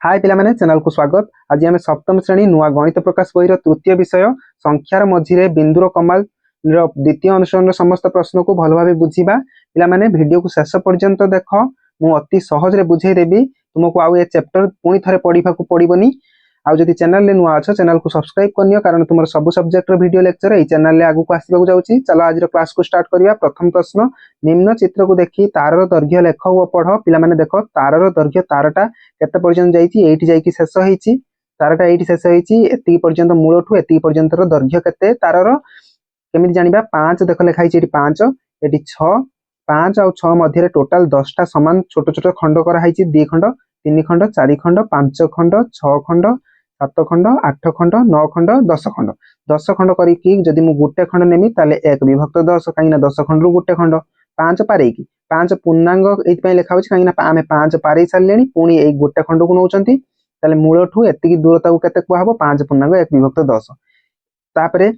हाय पिलामाने channel को स्वागत। आज आम सप्तम श्रेणी नुआ गणित प्रकाश बही तृतीय विषय संख्यार मझिरे बिंदुर कमाल द्वितीय अनुसरण समस्त प्रश्न को भल भाव बुझा। पिलामाने वीडियो को शेष पर्यंत देख, मु अति सहज रे बुझेदेवी। तुमको आउ ए चैप्टर पुणी थे पढ़ा पड़ोनी। आउ जदि चैनल रे नुआ अच्छ चैनल को सब्सक्राइब करनियो, कारण तुम सब सब्जेक्ट वीडियो लेक्चर यही चैनल रे आगु को आसवाक जाउची। चलो आज क्लास को स्टार्ट करिया। प्रथम प्रश्न, निम्न चित्र को देखि तारर दैर्घ्य लेख व पढ़। पिला माने देखो तारर दैर्घ्य तारटा केते पर्यंत जाईची, एठी जाईकी शेष होईची। तारटा एठी शेष होईची, एति पर्यंत मूलठु एति पर्यंत दैर्घ्य केते तारर केमिति जानिबा। 5 देखो लेखाइची, एठी 5 एठी 6, 5 और 6 मध्य टोटाल 10 टा समान छोट छोट खंड करा हाइची। 2 खंड 3 खंड 4 खंड 5 खंड 6 खंड 7 खंड 8 खंड 9 खंड 10 खंड 10 खंड करिकी जदि मु गुटे खंड नेमी ताले 1 विभक्त 10, काईना 10 खंड रु गुटे खंड 5 पारेकी 5 पूर्णांग एथि पई लेखा होछि, काईना आमे 5 पारे सारलेनी। पुणी एई गुटे खंड को नउचंती, ताले मूलठु एतिकी दूरता को केते को हबो 5 पूर्णांग 1 विभक्त 10। तापरे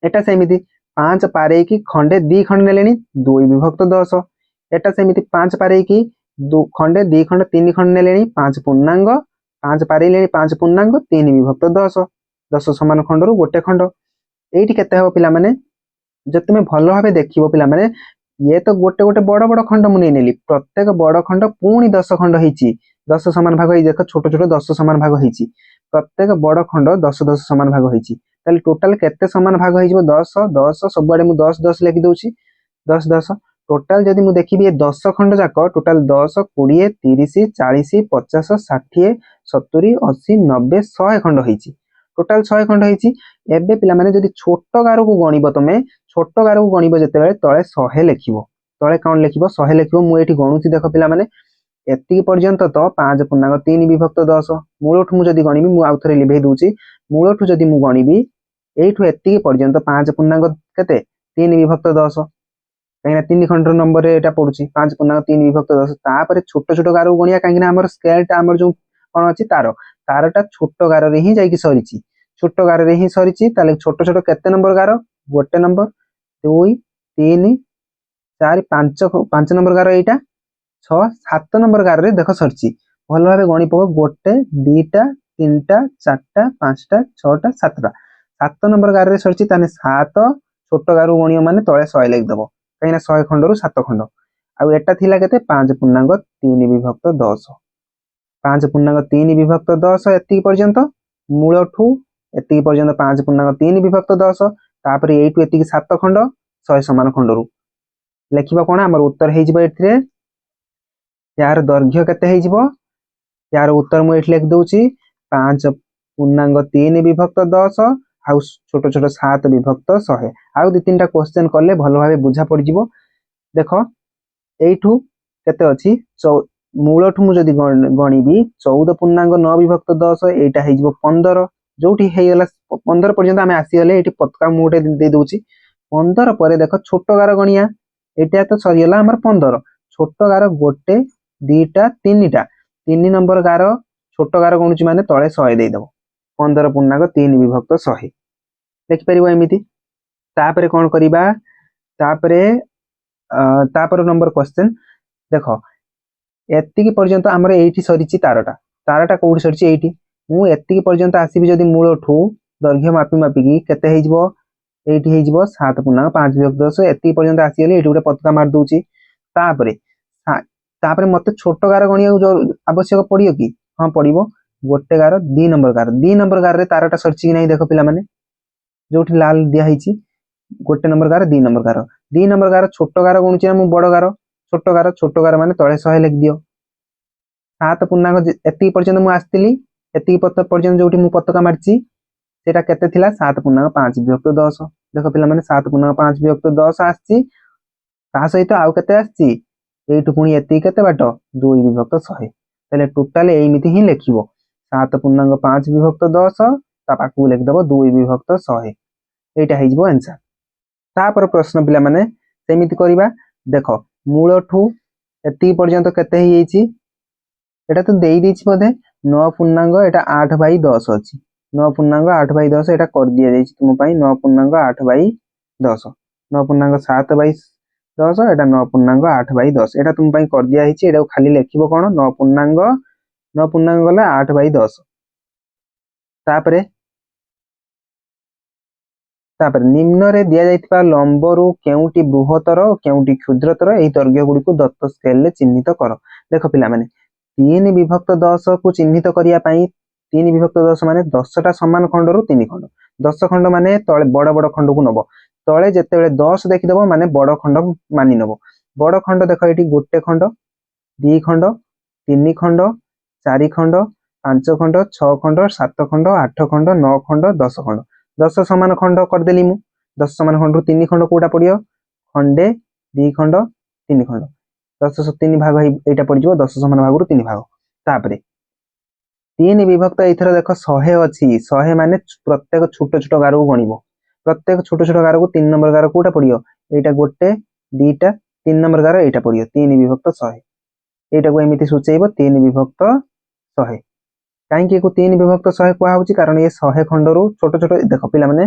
एटा सेमिति 5 पारेकी खंडे 2 खंड नेलेनी 2 विभक्त 10। एटा सेमिति 5 पारेकी 2 खंडे 2 खंड 3 खंड नेलेनी 5 पूर्णांग 5 पारे 5 पूर्णांग 3 विभक्त 10। 10 समान खंड रु गोटे खंड एठी केते हबो पिला माने। जे तुमे भलो भाबे देखिबो पिला माने, ये तो गोटे गोटे बड़ बड़ खंड मु नेली, प्रत्येक बड़ खंड पुणी 10 खंड होईची। 10 समान भाग होई देखो, छोट छोट 10 समान भाग होईची। प्रत्येक बड़ खंड 10 10 समान भाग होईची। ताले टोटल केते समान भाग होईजिबो 10 10 सब आडे मु 10 10 लिखि दोउची। 10 10 टोटाल जदि मु देखिबी 10 खंड जाक टोटाल 10 20 30 40 50 60 70 80 90 100 खंड होईची। टोटाल 100 खंड होईची। एबे पिला माने जदि छोट गारो को गणिबो, तमे छोट गारो को गणिबो जेते तळे 100 लिखिबो। तळे कोन लिखिबो 100 लिखिबो। मु एठी गणुची देखो पिला माने, एति पर्यंत तो 5 पूर्णांग 3 विभक्त 10। मूलठु मु जदि गणिबी, मु आउ थरे लिभेइ दोउची। मूलठु जदि मु गणिबी एठु एति पर्यंत 5 पूर्णांग केते 3 विभक्त 10, काईना 3 खंड नंबर रे एटा पडुची 5 पूर्णांग 3 विभक्त 10। तापरे छोट छोट गारो गणिया, काईना हमर स्केल टा हमर जो कोन अछि तारटा छोट गारो रे ही जाईकी सरीची। छोट गारो रे ही सरीची, ताले छोट छोट केते नंबर गारो, गोटे नंबर 2 3 4 5 5 नंबर गारो एटा 6 7 नंबर गारो रे देखो सरची। भल भाबे गणि पको, गोटे 2टा 3टा 4टा 5टा 6टा 7टा 7 नंबर गारो रे सरची। ताने 7 छोट गारो गणियो माने तळे 100 लिख दबो, काईना 100 खंड रु 7 खंड। आ एटा थिला केते 5 पूर्णांग 3 विभक्त 10। 5 पूर्णांग 3 विभक्त 10 एति पर्यंत मूलठु एति पर्यंत 5 पूर्णांग 3 विभक्त 10। तापरे एटु एति 7 खंड 100 समान खंड रु लेखिबा कोन हमर उत्तर हे जिवो। एथिरे यार दैर्घ्य केते हे जिवो, यार उत्तर मु एठी लिख दोउची 5 पूर्णांग 3 विभक्त 10 आउ छोट छोट 7 विभक्त 100। आउ 2-3 टा क्वेश्चन करले भलो भाबे बुझा पड़ जिवो। देखो एठु केते अछि, मूलठु मु जदि गणिबी 14 पूर्णांग 9 विभक्त 10 एटा हे जिवो 15। जोठी हे गेला 15 पर्यंत आमे आसी गेले। एठी पतका मुटे दे दोउची 15 परे देखो छोट गारो गणिया। एटा तो सरी गेला हमर 15। छोट गारो गोटे 2टा 3टा 3 नंबर गारो छोट गारो गणुची माने तळे 100 दे दबो। 15 पूर्णांग 3 विभक्त 100 लिखि परिबो एमिति। तापरे कोन करिबा, तापर नंबर क्वेश्चन देखो एतिकी पर्यंत हमर एठी सरीची तारटा कोउडी सरीची एठी। मु एतिकी पर्यंत आसीबी जदि मूलठु दैर्घ्य मापी मापी केते हे जिवो, एठी हे जिवो 7 पूर्णांग 5 विभक्त 10। एतिकी पर्यंत आसी गेले, एठी गुटे पतका मार दोउची। तापरे मते छोट गारो गणिया आवश्यक पड़ियो कि? हां पड़िबो। गोटे गारो 2 नंबर गारो रे तारटा सरची कि नै देखो पिला माने, जोठी लाल दिया हिची गोटे नंबर गारो 2 नंबर गारो 2 नंबर गारो छोट गारो गणुची ना मु बड़ गारो छोट गारो माने तळे 100 लिख दियो। 7 पूर्णांग एति पर्यंत मु आस्तिली, एति पर्यंत जोठी मु पतका मारची सेटा केते थिला 7 पूर्णांग 5 विभक्त 10। देखो पिला माने 7 पूर्णांग 5 विभक्त 10 आस्ची। ता सहित आउ केते आस्ची, एठु पुनी एति केते बाट 2 विभक्त 100। तले टोटल एमिति ही लिखिबो 7 पूर्णांग 5 विभक्त 10 ता पाकु लिख दबो 2 विभक्त 100। एटा हे जिवो आंसर। तापर प्रश्न पिला माने सेमिति करिबा। देखो मूलठु एति पर्यंत केते हे हिची, एटा तो देई दिछि बोधे 9 पूर्णांग एटा 8 बाई 10 अछि। 9 पूर्णांग 8 बाई 10 एटा कर दिया जाइछि तुम पई 9 पूर्णांग 8 बाई 10। 9 पूर्णांग 7 बाई 10 एटा 9 पूर्णांग 8 बाई 10 एटा तुम पई कर दिया हिची। एटा खाली लिखिबो कोन 9 पूर्णांग 9 पूर्णांक गला 8/10। तापर निम्न रे दिया जाइतिबा लंबरू केउटी बृहत्तर और केउटी क्षुद्रतर एही दैर्घ्य गुडी को दत्त स्केल रे चिन्हित कर। देखो पिला माने 3 विभक्त 10 को चिन्हित करिया पई 3 विभक्त 10 माने 10 टा समान खंड रु 3 खंड 10 खंड माने तळे बड़ बड़ खंड को नबो तळे जेतेबेले 10 देखि दबो माने बड़ खंड मानि नबो। बड़ खंड देखो एठी गोटे खंड 2 खंड 3 खंड 4 खंड 5 खंड 6 खंड 7 खंड 8 खंड 9 खंड 10 खंड 10 समान खंड करदेली मु 10 समान खंड 3 खंड कोटा पड़ियो खंडे 2 खंड 3 खंड 10 3 भाग एटा पड़ जिवो 10 समान भाग रु 3 भाग। तापरे 3 विभक्त एथर देखो 100 अछि 100 माने प्रत्येक छोट छोट गार को गणिबो प्रत्येक छोट छोट गार को 3 नंबर गार कोटा पड़ियो एटा गोटे 2टा 3 नंबर गार एटा पड़ियो 3 विभक्त 100 एटा को एमिति सूचेइबो 3 विभक्त 100। कहीं को 3 विभक्त 100 कुआ होउची कारण ये 100 खंड रु छोट छोट देखो पिला माने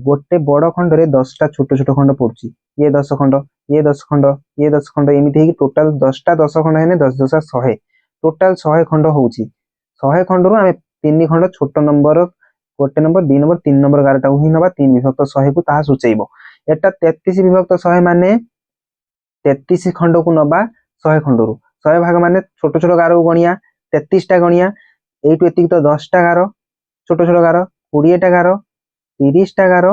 गोटे बड़ खंड रे 10 टा छोट छोट खंड पड़ुची ये 10 खंड ये 10 खंड ये 10 खंड एमिति हेकी टोटल 10 टा 10 खंड हेने 10 10 100 टोटल 100 खंड होउची 100 खंड रु हमें 3 खंड छोट नंबर गोटे नंबर 2 नंबर 3 नंबर गारटा ही नबा 3 विभक्त 100 को ताहा सूचेइबो। एटा 33 विभक्त 100 माने 33 खंड को नबा 100 खंड रु 100 भाग माने छोट छोट गार को गणिया 33 टा गणिया एटू एतिक तो 10 टा गार छोट छोट गार 20 टा गार 30 टा गार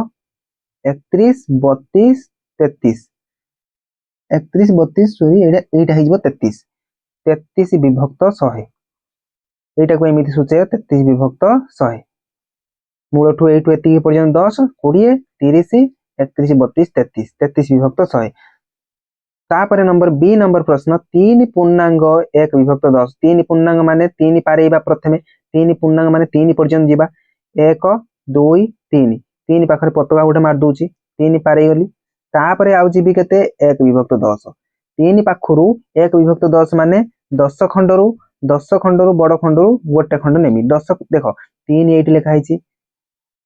31 32 33 31 32 सॉरी एटा हिजबो 33 33 विभक्त 100 एटा को एमिति सूचे 33 विभक्त 100 मूलठू एटू एतिक पर्यंत 10 20 30 31 32 33 33 विभक्त 100। तापर नंबर बी नंबर प्रश्न 3 पूर्णांग 1 विभक्त 10 3 पूर्णांग माने 3 पारेइबा प्रथमे 3 पूर्णांग माने 3 पर्यंत जीवा 1 2 3 3 पाखरे पतका गोटे मार दूची 3 पारे गली तापरे आउ जीबी केते 1 विभक्त 10 3 पाखरु 1 विभक्त 10 माने 10 खंड रु बड़ खंड रु गोटे खंड नेमी 10 देखो 3 एठी लिखा हिची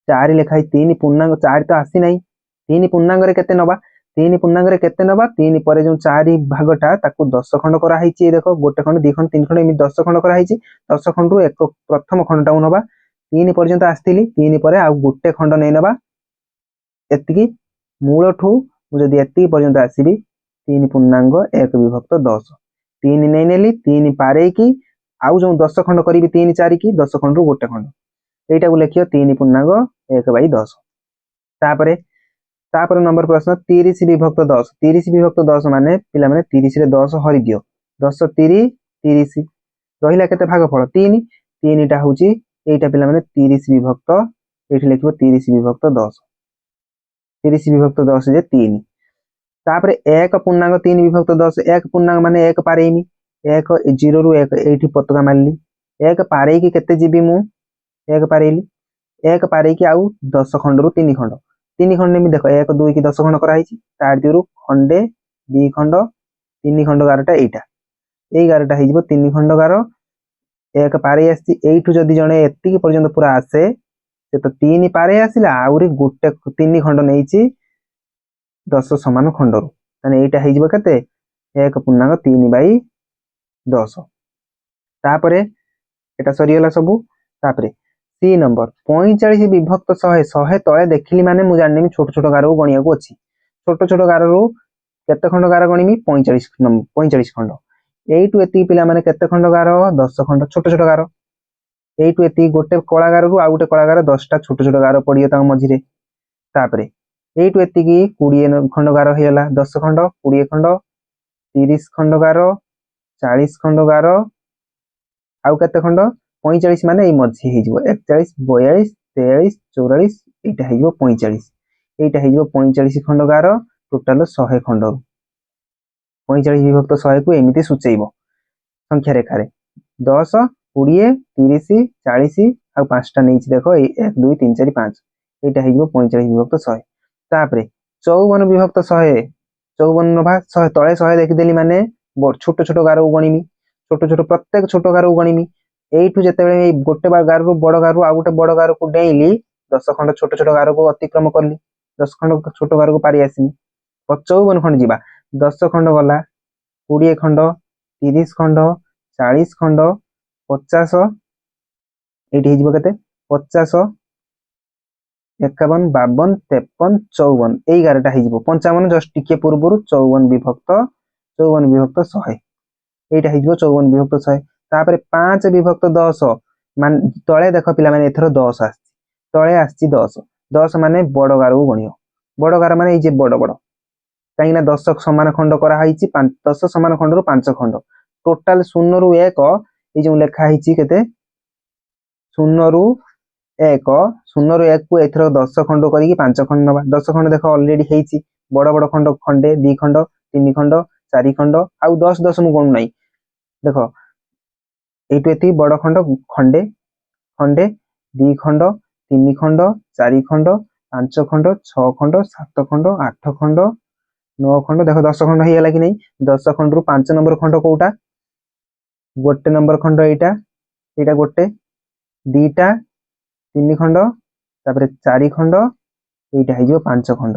4 लिखा हिची 3 पूर्णांग 4 तो आसी नाही 3 पूर्णांग रे केते नबा 3 पूर्णांग रे केते नबा 3 परे जो 4 भागटा ताकू 10 खंड करा हिची देखो गोटे खंड 2 खंड 3 खंड एमी 10 खंड करा हिची 10 खंड रु एक प्रथम खंडटा नबा 3 पर्यंत आस्थिली 3 परे आ गोटे खंड नै नबा एतिकी मूलठू मु जदी एतिकी पर्यंत आसीबी 3 पूर्णांग 1 विभक्त 10 3 नै नेली 3 पारे की आउ जो 10 खंड करीबी 3 4 की 10 खंड रु गोटे खंड एटा को लेखियो 3 पूर्णांग 1/10। तापर नंबर प्रश्न 30 विभक्त 10 30 विभक्त 10 माने पिला माने 30 रे 10 हरि दियो 10 3 30 रहिला केते भागफल 3 3 टा होची एटा पिला माने 30 विभक्त एठी लिखिबो 30 विभक्त 10 30 विभक्त 10 जे 3 तापर 1 पूर्णांग 3 विभक्त 10 1 पूर्णांग माने 1 पारेइमी 1 0 रु 1 एठी पतका मारली 1 पारे की केते जीबी मु 1 पारेली 1 पारे की आउ 10 खंड रु 3 खंड 3 खंड में देखो 1 2 की 10 खंड करा हिची तार दिरु खंडे 2 खंड 3 खंड गारटा एटा एई गारटा हिजबो 3 खंड गार 1 पारे आसी एठु जदी जणे एत्ती पर्यंत पूरा आसे से तो 3 पारे आसिला आउरी गोटे 3 खंड नेइची 10 समान खंड रु तने एटा हिजबो केते 1.3/10 तापरे एटा सरीगला सबु तापरे सी नंबर 45 विभक्त 100 तले देखिली माने मु जाननेमी छोट छोट गार को गणिया को अछि छोट छोट गार रु केते खंड गार गणिमी 45 खंड एटू एती पिला माने केते खंड गार 10 खंड छोट छोट गार एटू एती गोटे कळा गार रु आ गोटे कळा गार 10 टा छोट छोट गार पडियो ता मझिरे तापरे एटू एती की 20 खंड गार हेला 10 खंड 20 खंड 30 खंड गार 40 खंड गार आउ केते खंड 45 माने ए मझी हिजबो 41 42 43 44 एटा हिजबो 45 एटा हिजबो 45 खंड गार टोटल 100 खंड 45 विभक्त 100 को एमिति सूचेइबो संख्या रेखा रे 10 20 30 40 आ पांचटा नेछि देखो 1 2 3 4 5 एटा हिजबो 45 विभक्त 100 तापरे 54 विभक्त 100 54 भाग 100 तळे 100 देखि देली माने छोट छोट गार को गणिमी छोट छोट प्रत्येक छोट गार को गणिमी एठू जेतेबेले गोटे बार गार रु बड़ गार रु आ गोटे बड़ गार को डेइली 10 खंड छोट छोट गार को अतिक्रम करली 10 खंड छोट गार को पारी आसीनी 55 खंड जीवा 10 खंड गला 20 खंड 30 खंड 40 खंड 50 ଏଇଠି ହେଇଯିବ କେତେ 50 51 52 53 54 ଏଇ 11ଟା ହେଇଯିବ 55 ଜଷ୍ଟ ଟିକେ ପୂର୍ବରୁ 54 ବିଭକ୍ତ 100 এইটা ହେଇଯିବ 54 ବିଭକ୍ତ 100 ତାପରେ 5 ବିଭକ୍ତ 10 ମାନେ ତଳେ ଦେଖ ପିଲାମାନେ ଏଥର 10 ଆସିଛି ତଳେ ଆସିଛି 10 ମାନେ ବଡ ଗାରକୁ ଗଣିବ ବଡ ଗାର ମାନେ ଏଇ ଯେ ବଡ ବଡ କାହିଁକି ନା 10 ସମାନ ଖଣ୍ଡ କରା ହେଇଛି 10 ସମାନ ଖଣ୍ଡରୁ 5 ଖଣ୍ଡ ଟୋଟାଲ 0 ରୁ 1 এই যে লেখা ହେଇଛି କେତେ 0 ରୁ 1 0 ରୁ 1 କୁ ଏଥର 10 ଖଣ୍ଡ କରିକି 5 ଖଣ୍ଡ ନବା 10 ଖଣ୍ଡ ଦେଖ ଅଲରେଡି ହେଇଛି ବଡ ବଡ ଖଣ୍ଡ ଖଣ୍ଡେ 2 ଖଣ୍ଡ 3 ଖଣ୍ଡ 4 ଖଣ୍ଡ ଆଉ 10 ମୁଁ ଗଣୁ ନାହିଁ ଦେଖ এইটু ଏତିକି ବଡ ଖଣ୍ଡ ଖଣ୍ଡେ ଖଣ୍ଡେ 2 ଖଣ୍ଡ 3 ଖଣ୍ଡ 4 ଖଣ୍ଡ 5 ଖଣ୍ଡ 6 ଖଣ୍ଡ 7 ଖଣ୍ଡ 8 ଖଣ୍ଡ 9 ଖଣ୍ଡ ଦେଖ 10 ଖଣ୍ଡ ହେଇଗଲା କି ନାହିଁ 10 ଖଣ୍ଡରୁ 5 ନମ୍ବର ଖଣ୍ଡ କୋଉଟା ଗୋଟେ ନମ୍ବର ଖଣ୍ଡ ଏଇଟା ଗୋଟେ ଦିଟା 3 ଖଣ୍ଡ ତାପରେ 4 ଖଣ୍ଡ এইটা ହେଇଯିବ 5 ଖଣ୍ଡ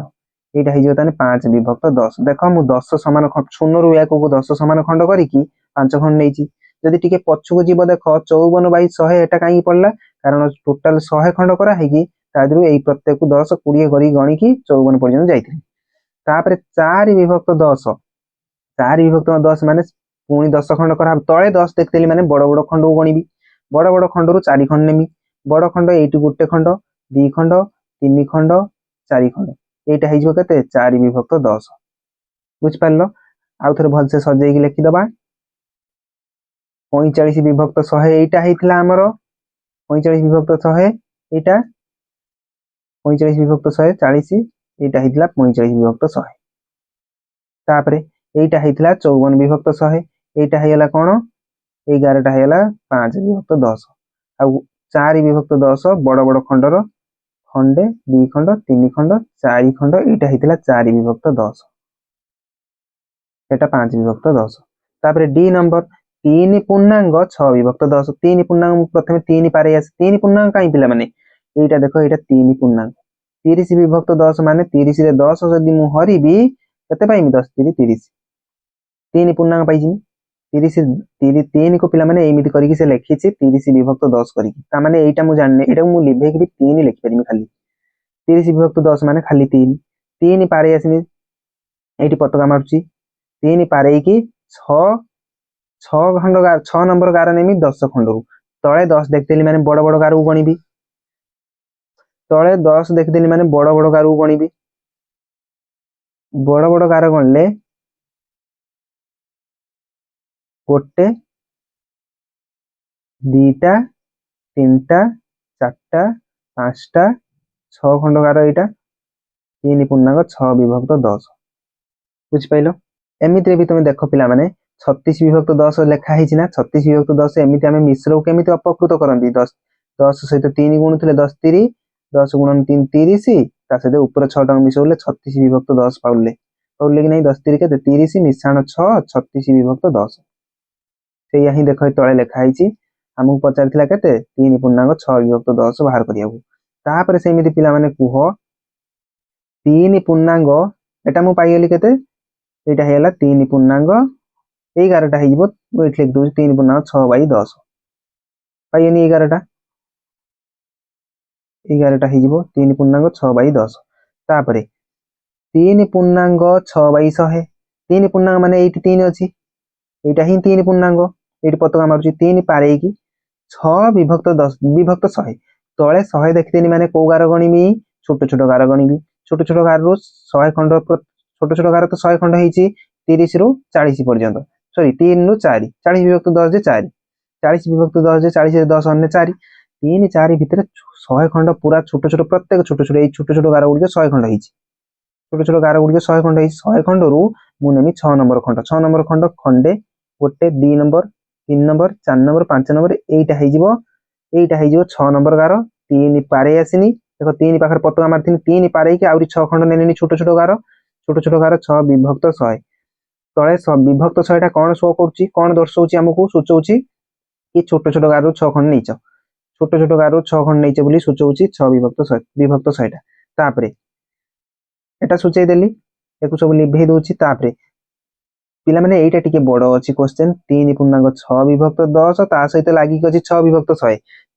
এইটা ହେଇଯିବ ତାନେ 5 ବିଭକ୍ତ 10 ଦେଖ ମୁଁ 10 ସମାନ 0 ରୁ 1 କୁ 10 ସମାନ ଖଣ୍ଡ କରିକି 5 ଖଣ୍ଡ ନେଇଛି ଯଦି ଟିକେ ପଛକୁ ଯିବ ଦେଖ 54/100 এটা କାହିଁକି ପଡିଲା କାରଣ ଟୋଟାଲ 100 ଖଣ୍ଡ କରା ହେଇକି ତା ଦେହରୁ ଏଇ ପ୍ରତ୍ୟେକକୁ 10 20 କରି ଗଣିକି 54 ପର୍ଯ୍ୟନ୍ତ ଯାଇଥିଲି ତାପରେ 4 ବିଭକ୍ତ 10 4 ବିଭକ୍ତ 10 ମାନେ ପୁଣି 10 ଖଣ୍ଡ କରା ତଳେ 10 ଦେଖିଦେଲି ମାନେ ବଡ ବଡ ଖଣ୍ଡକୁ ଗଣିବି ବଡ ବଡ ଖଣ୍ଡରୁ 4 ଖଣ୍ଡ ନେମି ବଡ ଖଣ୍ଡ এইটি ଗୋଟେ ଖଣ୍ଡ 2 ଖଣ୍ଡ 3 ଖଣ୍ଡ 4 ଖଣ୍ଡ এইটা ହେଇଯିବ କେତେ 4 ବିଭକ୍ତ 10 ବୁଝିପାରିଲ ଆଉ ଥରେ ଭଲସେ ସଜେଇକି ଲେଖିଦବା 45 ବିଭକ୍ତ 100 এইটা ହେଇଥିଲା ଆମର 45 ବିଭକ୍ତ 100 এইটা 45 ବିଭକ୍ତ 100 40 এইটা ହେଇଥିଲା 45 ବିଭକ୍ତ 100 ତାପରେ এইটা ହେଇଥିଲା 54 ବିଭକ୍ତ 100 এইটা ହେଇଗଲା କଣ 11ଟା ହେଇଗଲା 5 ବିଭକ୍ତ 10 ଆଉ 4 ବିଭକ୍ତ 10 ବଡ ବଡ ଖଣ୍ଡର ଖଣ୍ଡେ 2 ଖଣ୍ଡ 3 ଖଣ୍ଡ 4 ଖଣ୍ଡ এইটা ହେଇଥିଲା 4 ବିଭକ୍ତ 10 এটা 5 ବିଭକ୍ତ 10 ତାପରେ D ନମ୍ବର 3 ପୂର୍ଣ୍ଣାଙ୍ଗ 6 ବିଭକ୍ତ 10 3 ପୂର୍ଣ୍ଣାଙ୍ଗ ପ୍ରଥମେ 3 ପାରେ ଆସେ 3 ପୂର୍ଣ୍ଣାଙ୍ଗ କାଇଁ ପିଲା ମାନେ এইটা ଦେଖ এইটা 3 ପୂର୍ଣ୍ଣାଙ୍ଗ 30 ବିଭକ୍ତ 10 ମାନେ 30 ରେ 10 ଯଦି ମୁଁ ହରିବି କେତେ ପାଇମି 10 30 3 ପୂର୍ଣ୍ଣାଙ୍ଗ ପାଇଯିବି 3 को ପିଲାମାନେ ଏମିତି କରିକି ସେ ଲେଖିଛି 30 ବିଭକ୍ତ 10 କରିକି ତା ମାନେ ଏଇଟା ମୁଁ ଜାଣିନି ଏଟାକୁ ମୁଁ ଲିଭେଇକି 3 ଲେଖି ପାରିବି ଖାଲି 30 ବିଭକ୍ତ 10 ମାନେ ଖାଲି 3 ପାରେ ଆସିନି ଏଇଠି ପତାକା ମାରୁଛି 3 ପାରେଇକି 6 ଖଣ୍ଡ 6 ନମ୍ବର ଗାର ନେମି 10 ଖଣ୍ଡରୁ ତଳେ 10 ଦେଖିଦେଲି ମାନେ ବଡ ବଡ ଗାରକୁ ଗଣିବି ତଳେ 10 ଦେଖିଦେଲି ମାନେ ବଡ ବଡ ଗାରକୁ ଗଣିବି ବଡ ବଡ ଗାର ଗଣିଲେ ଗୋଟେ ଦିଟା ତିନିଟା ଚାରିଟା ପାଞ୍ଚଟା 6 ଖଣ୍ଡ ଗାର ଏଇଟା 3 ପୂର୍ଣ୍ଣାଙ୍ଗ 6 ବିଭକ୍ତ 10 ବୁଝିପାରିଲ ଏମିତିରେ ବି ତମେ ଦେଖ ପିଲାମାନେ 36 ବିଭକ୍ତ 10 ଲେଖା ହେଇଛି ନା 36 ବିଭକ୍ତ 10 ଏମିତି ଆମେ ମିଶ୍ରକୁ କେମିତି ଅପକୃତ କରନ୍ତି 10 ସହିତ 3 ଗୁଣୁଥିଲେ 10 3 10 ଗୁଣନ 3 30 ତା ସହିତ ଉପରେ 6 ଟଙ୍କା ମିଶଉଲେ 36 ବିଭକ୍ତ 10 ପାଉଲେ କି ନାହିଁ 10 3 କେତେ 30 ମିଶାଣ 6 36 ବିଭକ୍ତ 10 ସେଇଆ ହିଁ ଦେଖ ତଳେ ଲେଖା ହେଇଛି ଆମକୁ ପଚାରିଥିଲା କେତେ 3 ପୂର୍ଣ୍ଣାଙ୍ଗ 6 ବିଭକ୍ତ 10 ବାହାର କରିବାକୁ ତାପରେ ସେମିତି ପିଲାମାନେ କୁହ 3 ପୂର୍ଣ୍ଣାଙ୍ଗ ଏଟା ମୁଁ ପାଇଗଲି କେତେ ଏଇଟା ହେଇଗଲା 3 ପୂର୍ଣ୍ଣାଙ୍ଗ 11ଟା ହେଇଯିବ ମୁଁ ଏଠି ଲେଖି ଦଉଛି 3 ପୂର୍ଣ୍ଣାଙ୍ଗ 6/10 ପାଇଗନି 11ଟା ହେଇଯିବ 3 ପୂର୍ଣ୍ଣାଙ୍ଗ 6/10 ତାପରେ 3 ପୂର୍ଣ୍ଣାଙ୍ଗ 6/100 3 ପୂର୍ଣ୍ଣାଙ୍ଗ ମାନେ ଏଇଠି 3 ଅଛି এইটা ହିଁ 3 ପୂର୍ଣ୍ଣାଙ୍ଗ ଏଇଠି ପତାକା ମାରୁଛି 3 ପାରେଇକି 6 ବିଭକ୍ତ 10 ବିଭକ୍ତ 100 ତଳେ 100 ଦେଖିଦେନି ମାନେ କୋଉ ଗାର ଗଣିବି ଛୋଟ ଛୋଟ ଗାର ଗଣିବି ଛୋଟ ଛୋଟ ଗାରରୁ 100 ଖଣ୍ଡ ଛୋଟ ଛୋଟ ଗାର ତ 100 ଖଣ୍ଡ ହେଇଛି 30 ରୁ 40 ପର୍ଯ୍ୟନ୍ତ ସରି 3 ରୁ 4 40 ବିଭକ୍ତ 10 ଯେ 4 40 ବିଭକ୍ତ 10 ଯେ 40 ରେ 10 ଅନ୍ୟ 4 3 4 ଭିତରେ 100 ଖଣ୍ଡ ପୁରା ଛୋଟ ଛୋଟ ପ୍ରତ୍ୟେକ ଛୋଟ ଛୋଟ ଏଇ ଛୋଟ ଛୋଟ ଗାର ଗୁଡ଼ିକ 100 ଖଣ୍ଡ ହେଇଛି ଛୋଟ ଛୋଟ ଗାର ଗୁଡ଼ିକ 100 ଖଣ୍ଡ ହେଇଛି 100 ଖଣ୍ଡରୁ ମୁଁ ନେମି 6 ନମ୍ବର ଖଣ୍ଡ 6 ନମ୍ବର ଖଣ୍ଡ ଖଣ୍ଡେ ଗୋଟେ 2 ନମ୍ବର 3 ନମ୍ବର 4 ନମ୍ବର 5 ନମ୍ବର এইটা ହେଇଯିବ 6 ନମ୍ବର ଗାର 3 ପାରେ ଆସିନି ଦେଖ 3 ପାଖରେ ପତାକା ମାରିଥିନି 3 ପାରେଇକି ଆହୁରି 6 ଖଣ୍ଡ ନେଲେନି ଛୋଟ ଛୋଟ ଗାର 6 ବିଭକ୍ତ 100 ତଳେ ବିଭକ୍ତ 100 ଟା କଣ ଶୋ କରୁଛି କଣ ଦର୍ଶଉଛି ଆମକୁ ସୂଚଉଛି କି ଛୋଟ ଛୋଟ ଗାରରୁ 6 ଖଣ୍ଡ ନେଇଛ ଛୋଟ ଛୋଟ ଗାରରୁ 6 ଖଣ୍ଡ ନେଇଛ ବୋଲି ସୂଚଉଛି 6 ବିଭକ୍ତ 100 ଟା ତାପରେ এটা ସୂଚେଇ ଦେଲି ଏକୁ ସବୁ ଲିଭେଇ ଦଉଛି ତାପରେ पिला माने एटा टिके बड़ अछि क्वेश्चन 3 पूर्णांक 6 विभक्त 10 ता सहित लागि अछि 6 विभक्त 100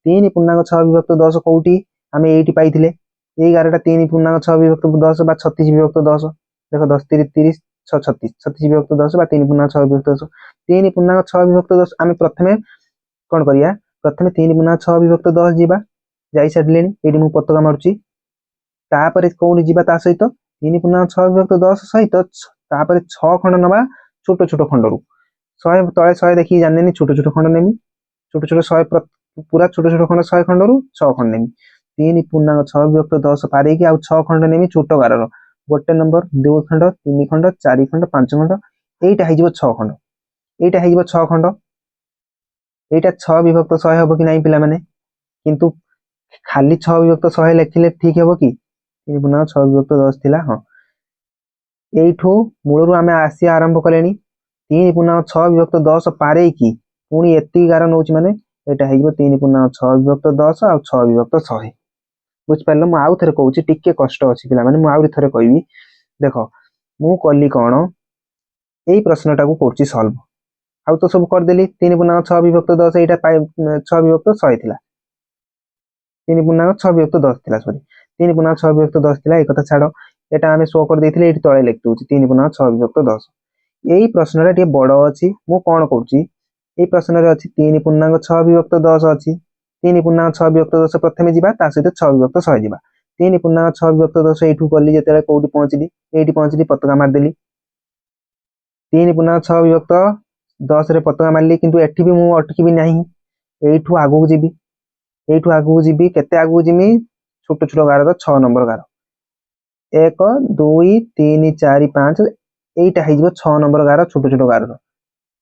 3 पूर्णांक 6 विभक्त 10 कोउटी हमें एइटी पाइथिले एई गारटा 3 पूर्णांक 6 विभक्त 10 बा 36 विभक्त 10 देखो 10 3 30 6 36 36 विभक्त 10 बा 3 पूर्णांक 6 विभक्त 10 3 पूर्णांक 6 विभक्त 10 आमे प्रथमे कोन करिया प्रथमे 3 पूर्णांक 6 विभक्त 10 जीवा जाई साडलेनी एडी मु पतका मारुची तापरे कोउनी जीवा ता सहित 3 पूर्णांक 6 विभक्त 10 सहित तापरे 6 खंड नबा छोट छोट खंडरू 100 तळे 100 देखि जाननेनी छोट छोट खंड नेमी छोट छोट 100 पूरा छोट छोट खंड 100 खंडरू 6 खंड नेमी 3 पूर्णांक 6 विभक्त 10 पारे की आ 6 खंड नेमी छोट गारर गोटे नंबर 2 खंड 3 खंड 4 खंड 5 खंड एइटा हे जीवो 6 खंड एइटा हे जीवो 6 खंड एइटा 6 विभक्त 100 हबो कि नाही पिला माने किंतु खाली 6 विभक्त 100 लेखिले ठीक हबो कि 3 पूर्णांक 6 विभक्त 10 थिला हां एइठो मूलरू आमे आसी आरंभ कलेनी 3 पूर्णांक 6 विभक्त 10 पारे की पुणी एति गार नउची माने एटा हे जीवो 3 पूर्णांक 6 विभक्त 10 आ 6 विभक्त 100 बुझ पाइलो मु आउ थरे कहूची टिके कष्ट अछि पिला माने मु आउरी थरे कहबी देखो मु कल्ली कोन एई प्रश्नटा को करची सॉल्व आउ तो सब कर देली 3 पूर्णांक 6 विभक्त 10 एटा 6 विभक्त 100 थिला 3 पूर्णांक 6 विभक्त 10 थिला सॉरी 3 पूर्णांक 6 विभक्त 10 थिला एक कथा छाडो एटा हमें शो कर देथिले एटी तळे लिख दोची 3 पूर्णांक 6 विभक्त 10 एई प्रश्नटा टे बड़ अछि मु कोन करची एई प्रश्न रे अछि 3 पूर्णांक 6 विभक्त 10 अछि 3 पूर्णांक 6 विभक्त 10 प्रथमे जीवा ता सहित 6 विभक्त 100 जीवा 3 पूर्णांक 6 विभक्त 10 एठू कल्ली जेतेले कोउटी पहुंचली एठी पहुंचली पतका मार देली 3 पूर्णांक 6 विभक्त 10 रे पतका मारली किंतु एठी भी मु अटकी भी नाही एठू आगु जीबी एठू आगु जीबी केते आगु जिमी छोट छोट गारर 6 नंबर गार 1 2 3 4 5 एइटा हे जीवो 6 नंबर गार छोट छोट गारर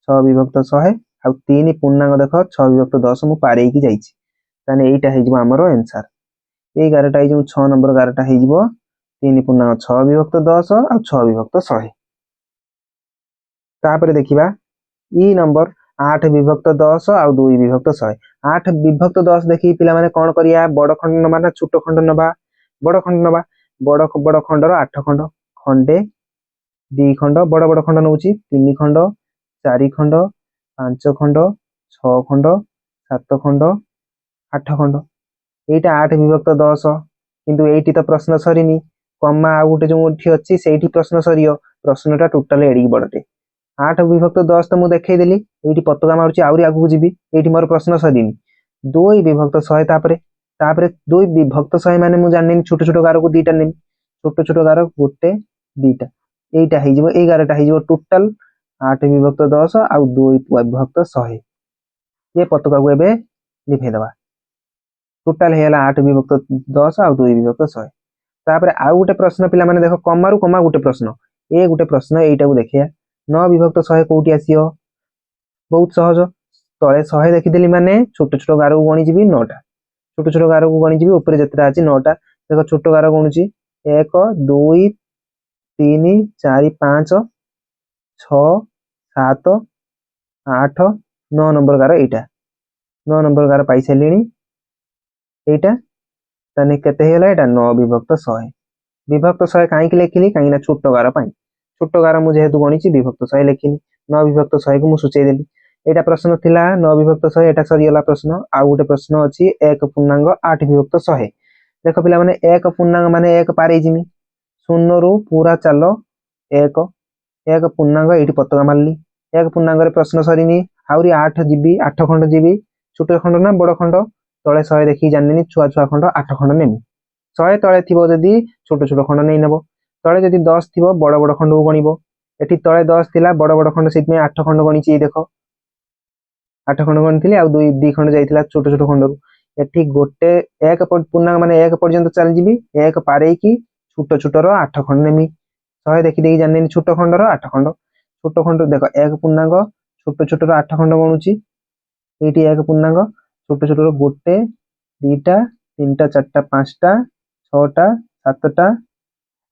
6 विभक्त 100 आ 3 पूर्णांक देखो 6 विभक्त 10 मु पारे की जाईची ताने एइटा हे जीवो हमरो आंसर एई गारटा हे जीवो 6 नंबर गारटा हे जीवो 3 पूर्णांक 6 विभक्त 10 आ 6 विभक्त 100 तापरे देखिबा ई नंबर 8 विभक्त 10 आ 2 विभक्त 100 8 विभक्त 10 देखि पिला माने कोन करिया बड़ खंड नबा ना छोट खंड नबा बड़ खंड नबा बड़ खंडर 8 खंड खंडे 2 खंड बड़ खंड नउची 3 खंड 4 खंड 5 खंड 6 खंड 7 खंड 8 खंड एइटा 8 विभक्त 10 किंतु एइटी तो प्रश्न सरीनी कम्मा आ गुटे जो उठी अछि सेइठी प्रश्न सरियो प्रश्नटा टोटल एडी बडटे 8 विभक्त 10 तो मु देखै देली एइठी पतका मारुची आउरी आगु जीबी एइठी मोर प्रश्न सरीनी 2 विभक्त 100 तापरे तापरे 2 विभक्त 100 माने मु जाननी छोट छोट गार को दीटा नेमी छोट छोट गार गोटे दीटा एइटा हे जीवो 11टा हे जीवो टोटल 8 विभक्त 10 आ 2 विभक्त 100 ये पतका को एबे लिखै दबा टोटल हेला 8 विभक्त 10 आ 2 विभक्त 100 तापरे आउ गुटे प्रश्न पिला माने देखो कमारु कमा गुटे प्रश्न ए गुटे प्रश्न एइटा को देखिया 9 विभक्त 100 कोउटी आसीयो बहुत सहज तळे 100 देखि देली माने छोट छोट गार को गणी जीबी 9टा छोट छोट गार को गणी जीबी ऊपर जेतरा अछि 9टा देखो छोट गार गणुची 1 2 3 4 5 6 7 8 9 नंबर गार एटा 9 नंबर गार पाई सलेनी एटा तने केते हेला एटा 9 विभक्त 100 विभक्त 100 काई के लेखिली काई ना छोट गार पाई छोट गार मु जेहेतु गणिची विभक्त 100 लेखिली 9 विभक्त 100 को मु सूचै देली एटा प्रश्न थिला 9 विभक्त 100 एटा सरियला प्रश्न आ गुटे प्रश्न अछि 1 पूर्णांक 8 विभक्त 100 देखो पिला माने 1 पूर्णांक माने 1 पारे जिमी 0 रू पूरा चलो 1 1 पूर्णांक एठी पतका मारली 1 पूर्णांक रे प्रश्न सरीनी आउरी 8 जीबी 8 खंड जीबी छोट खंड ना बड़ खंड तळे 100 देखि जाननी छुआ छुआ खंड 8 खंड नेमी 100 तळे थिबो जदी छोट छोट खंड नै नबो तळे जदी 10 थिबो बड़ बड़ खंड को गणिबो एठी तळे 10 थिला बड़ बड़ खंड सित में 8 खंड गणिची देखो 8 खंड गणिथिले आ 2 खंड जाइथिला छोट छोट खंड एठी गोटे 1 पूर्णांक माने 1 पर्यंत चल जीबी 1 पारे की छोट छोट रो 8 खंड नेमी 100 देखि देई जाननी छोट खंड रो 8 खंड छोट खंड देखो 1 पूर्णांक छोट छोट रो 8 खंड गणुची एठी 1 पूर्णांक छोट छोट रो गोटे दीटा तीनटा चारटा पांचटा छटा सातटा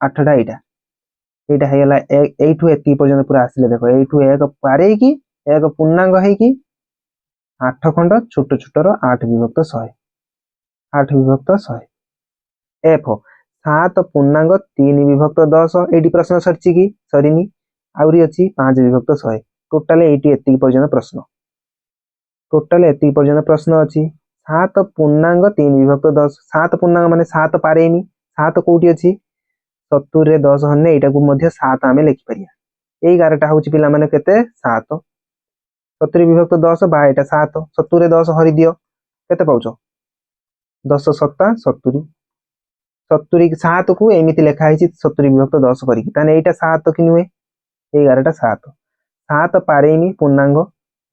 आठटा एटा एटा हेला एठू एती पर्यंत पूरा आसिले देखो एठू 1 पारे की 1 पूर्णांक है की 8 खंड छोट छोट रो 8 विभक्त 100 8 विभक्त 100 एफ 7 पूर्णांक 3 विभक्त 10 एटी प्रश्न सरची की सरीनी आउरी अच्छी 5 विभक्त 100 टोटाल एटी एतिक पर्यंत प्रश्न टोटाल एतिक पर्यंत प्रश्न अच्छी 7 पूर्णांग 3 विभक्त 10 7 पूर्णांग माने 7 पारेमी 7 कोटी अच्छी 70 रे 10 हन्ने एटा को मध्य 7 आमे लिखि परिया एई 11टा होची पिला माने केते 7 70 विभक्त 10 बा एटा 7 70 रे 10 हरि दियो केते पाउछो 10 7 70 70 7 को एमिति लेखा है 70 विभक्त 10 करी ताने एटा 7 कि नुहे 11टा 7 7 पारेमी पूर्णांग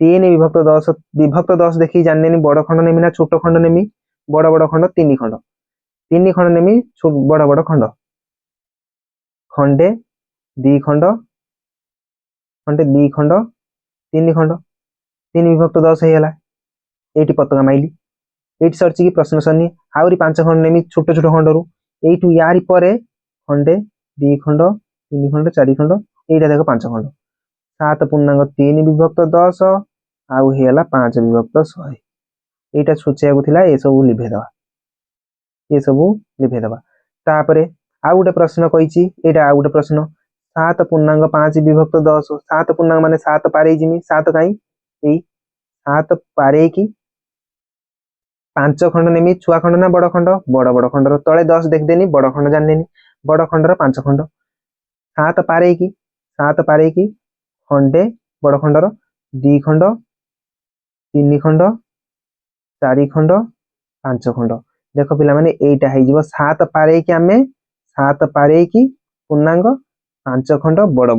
3 विभक्त 10 देखी जानने बड़ खंड नेमी ना छोट खंड नेमी बड़ बड़ खंड 3 खंड 3 खंड नेमी बड़ बड़ खंड खंडे 2 खंड खंडे 2 खंड 3 खंड 3 विभक्त 10 ହେଇଗଲା एटी पतका माइली एटी सरची की प्रश्न सरनी आउरी 5 खंड नेमी छोट छोट खंडरू एटू यारी परे खंडे 2 खंड 3 खंड 4 खंड एटा देखो 5 खंड 7 पूर्णांग 3 विभक्त 10 आउ हेला 5 विभक्त 100 एटा सोचिया को थिला ए सब लिभे दबा तापरे आउ गोटे प्रश्न कहिची एटा आउ गोटे प्रश्न 7 पूर्णांग 5 विभक्त 10 7 पूर्णांग माने 7 पारे जिमी 7 काई एई 7 पारे की 5 खंड नेमी छुआ खंड ना बड़ खंड बड़ खंड तले 10 देख देनी बड़ खंड जान लेनी बड़ खंड 5 खंड 7 पारे की खंडे बड़ खंड 2 खंड 3 खंड 4 खंड 5 खंड देख पिला माने एटा है जीवो 7 पारे की आमे 7 पारे की पूर्णांग 5 खंड बड़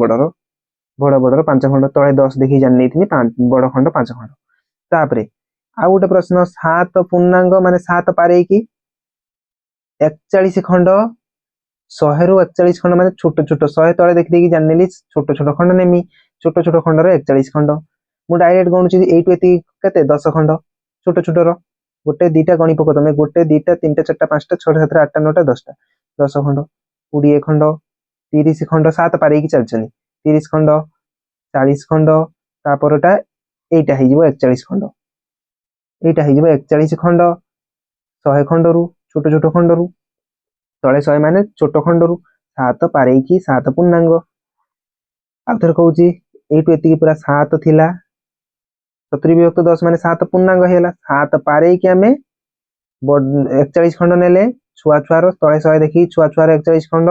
बड़ 5 खंड तले 10 देखि जान नेथिनी 5 बड़ खंड 5 खंड तापरे आउ गोटे प्रश्न 7 पूर्णांग माने 7 पारे की 41 खंड 100 रु 41 खंड माने छोट छोट 100 तले देखि देखि जान नेली छोट छोट खंड नेमी छोट छोट खंड रे 41 खंड मु डायरेक्ट गणुची एटु एति केते 10 खंड छोट छोट रो गोटे दीटा गणी पको तमे गोटे दीटा तीनटा चारटा पांचटा 6 7 8 9 10टा 10 खंड 20 खंड 30 खंड 7 पारे की चलचनी 30 खंड 40 खंड तापरटा एटा हे जीवो 41 खंड एटा हे जीवो 41 खंड 100 खंड रु छोट छोट खंड रु तळे 100 माने छोट खंड रु 7 पारे की 7 पूर्णांग आथर कहूची एटु एति पूरा 7 थिला 70 विभक्त 10 माने 7 पूर्णांग हेला 7 पारे की आमे 41 खंड नेले छुआ छुआर तळे 100 देखि छुआ छुआर 41 खंड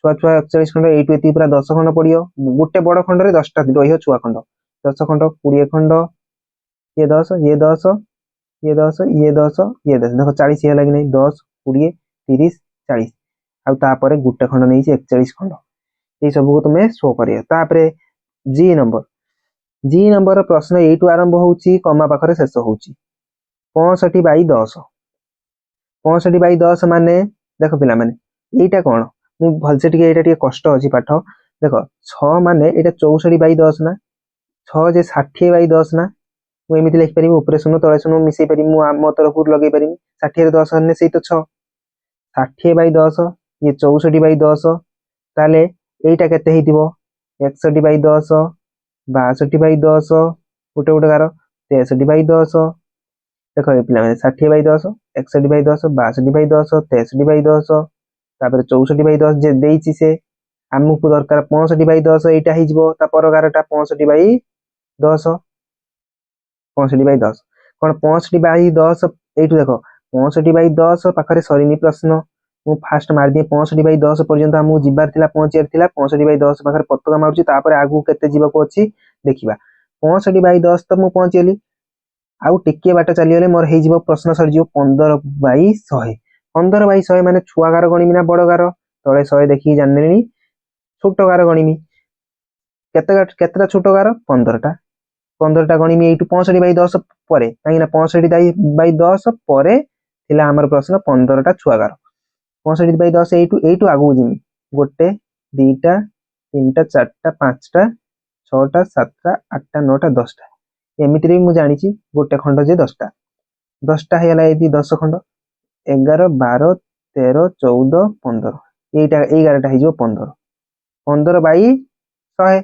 छुआ छुआ 41 खंड एटु एति पूरा 10 खंड पडियो गोटे बड़ खंड रे 10 टा रहियो छुआ खंड 10 खंड 20 खंड ये 10 ये 10 ये 10 ये 10 ये 10 देखो 40 हेला कि नहीं 10 20 30 40 आ तापरे गोटे खंड नै 41 खंड ये सब को तुमे शो करिया तापरे जी नंबर प्रश्न एटु आरंभ होउची कमा पाखरे शेष होउची 65 बाई 10 65 बाई 10 माने देखो पिला माने एटा कोन मु भलसे टिके एटा टिके कष्ट अछि पाठ देखो 6 माने एटा 64 बाई 10 ना 6 जे 60 बाई 10 ना मु एमिति लिख परिबो ऊपर सुनो तळे सुनो मिसै परि मु मो तरफ लगे परिबी 60 रे 10 हने सेई तो 6 60 बाई 10 ये 64 बाई 10 ताले एटा केते हेतिबो 61 बाई 10 62 बाई 10 गोटे गोटे गार 63 बाई 10 देखो ए पिला 60 बाई 10 61 बाई 10 62 बाई 10 63 बाई 10 तापर 64 बाई 10 जे देइची से हमकु दरकार 65 बाई 10 एटा हि जिवो ता परगारटा 65 बाई 10 65 बाई 10 कोन 65 बाई 10 एटु देखो 65 बाई 10 पाखरे सरीनी प्रश्न मु फास्ट मार दिए 65 बाई 10 पर्यंत हमु जिबार थिला पहुंचियार थिला 65 बाई 10 पाखरे पतका मारुची तापर आगु केते जीवको अछि देखिबा 65 बाई 10 त मु पहुंचेली आउ टिके बाट चली गले मोर हे जीवो प्रश्न सर जीवो 15 बाई 100 15 बाई 100 माने छुआ गार गणिमी ना बड़ गार तळे 100 देखि जाननेनी छोट गार गणिमी केतेटा छोट गार 15टा गणिमी एटु 65 बाई 10 परे काई ना 65 बाई 10 परे थिला हमर प्रश्न 15टा छुआ गार 65 बाई 10 एटु आगु जिमी गोटे दीटा तीनटा चारटा पांचटा 6टा 7टा 8टा 9टा 10टा एमिति रे मु जानिची गोटे खंड जे 10टा 10टा हेला एदी 10 खंड 11 12 13 14 15 एटा 11टा हे जो 15 15 बाई 100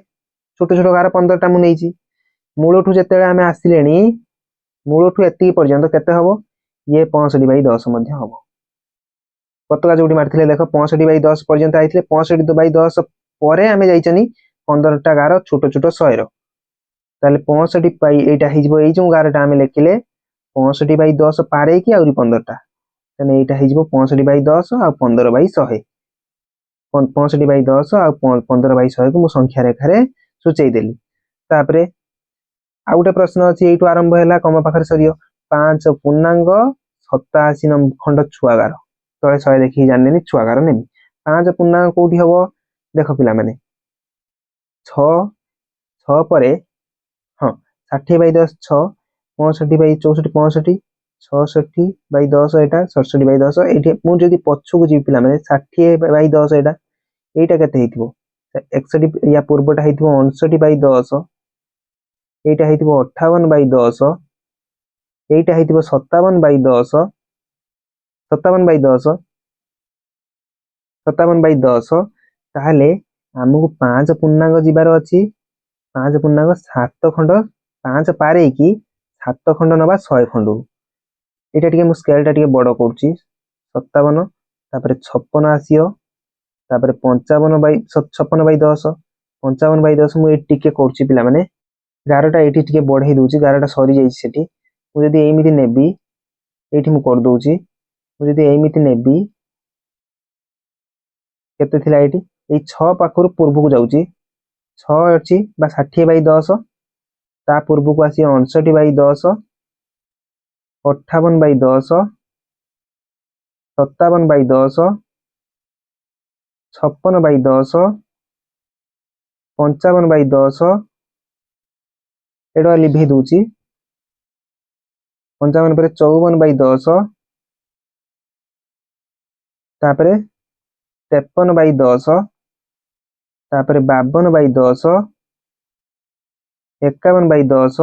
छोट छोट गार 15टा मु नेइची मूलठु जेतेले आमे आसिलेनी मूलठु एति पर्यंत केते हबो ये 65 बाई 10 मध्ये हबो पतका जोडी मारथिले देखो 65 बाई 10 पर्यंत आइथिले 65 बाई 10 परे आमे जाइचनी 15टा गार छोट छोट 100 रो ताले 65 पाई एटा हिजबो एई जो गारटा आमे लेखिले 65/10 पारे की आउरी 15टा ताने एटा हिजबो 65/10 आ 15/100 65/10 आ 15/100 को मु संख्या रेखा रे सूचेई देली तापरे आ गोटे प्रश्न अछि एइटु आरंभ हैला कम पाखर सरियो 5 पूर्णांग 87 खंड छुआगार तळे 100 देखि जानलेनी छुआगार नेमी 5 पूर्णांग कोठी हबो देखो पिला माने 6 6 परे हां 60/10 6 65/64 65 66/10 एटा 67/10 एठी मु जदी पच्छु को जी पिला माने 60/10 एटा एटा केते हेतिबो 61 या पूर्वटा हेतिबो 59/10 एटा हेतिबो 58/10 एटा हेतिबो 57/10 57/10 57/10 ताहले हमकु 5 पूर्णांग जिबार अछि 5 पूर्णांग 7 खंड 5 पारे की 7 खंड नबा 100 खंड एटा टिके मु स्केल टा टिके बडो करछि 57 तापरे 56 आसियो तापरे 55/10 55/10 मु ए टिके करछि पिला माने गारटा एठी टिके बढ़ाई दोछि गारटा सरी जाई सेठी मु जदी एमिति नेबी एठी मु कर दोछि मु जदी एमिति नेबी केते थिला एठी ए 6 पाखरु पूर्व को जाउछि 6 अछि बा 60/10 ता पूर्व को आसी 59/10 58/10 57/10 56/10 55/10 एडा लिभे दोछि 55 पर 54/10 तापरे 53/10 तापरे 52/10 51/10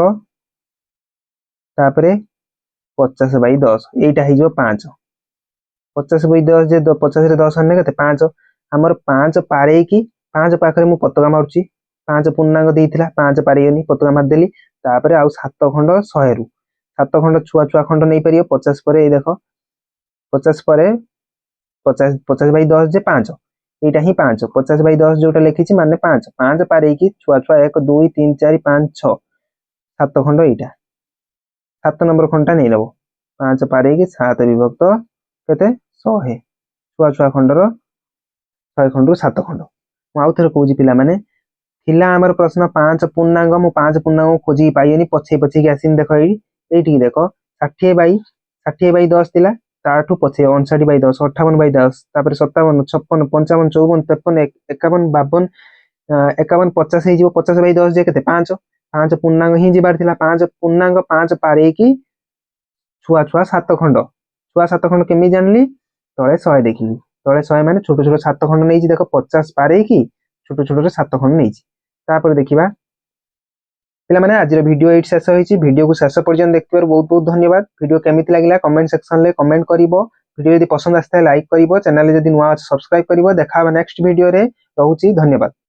तापरे 50/10 एटा हिजो 5 50/10 जे 50 रे 10 आने केते 5 हमर 5 पारे की 5 पाखरे मु पतका मारछि 5 पूर्णांग देइथिला 5 पारियोनी पतका मार देली तापरे आउ 7 खंड 100 रु 7 खंड छुआ छुआ खंड नै परियो 50 परे ए देखो 50 परे 50/10 जे 5 एटा ही 5 50/10 जोटा लिखिछि माने 5 5 पारे की छुआ छुआ 1 2 3 4 5 6 7 खंड एटा 7 नंबर खंडा नै लबो 5 पारे की 7 विभक्त केते 100 छुआ छुआ खंडर 100 खंडर 7 खंड मु आउ थरे कहूजी पिला माने थिला हमर प्रश्न 5 पूर्णांग मु 5 पूर्णांग खोजी पाइयोनी पछे पछे की आसिन देखो एठी देखो 60/10 थिला ताठू पछे 59/10 58/10 तापर 57 56 55 54 53 51 52 51 50 हे जीवो 50/10 जे केते 5 5 पूर्णांग ही जिबार थिला 5 पूर्णांग 5 पारे की छुआ छुआ 7 खंड छुआ 7 खंड केमि जानली तळे 100 देखिली तळे 100 माने छोटो छोटो 7 खंड नै जी देखो 50 पारे की छोटो छोटो रे 7 खंड नै जी तापर देखिबा पिला माने आज वीडियो एट शेष होईची वीडियो को शेष पर्यंत देखिबार बहुत बहुत धन्यवाद वीडियो केमिति लागिला कमेंट सेक्शन ले कमेंट करिवो वीडियो यदि पसंद आस्ता लाइक करिवो चैनल यदि नुवा सब्सक्राइब करिवो देखाबा नेक्स्ट वीडियो रे रहूची धन्यवाद।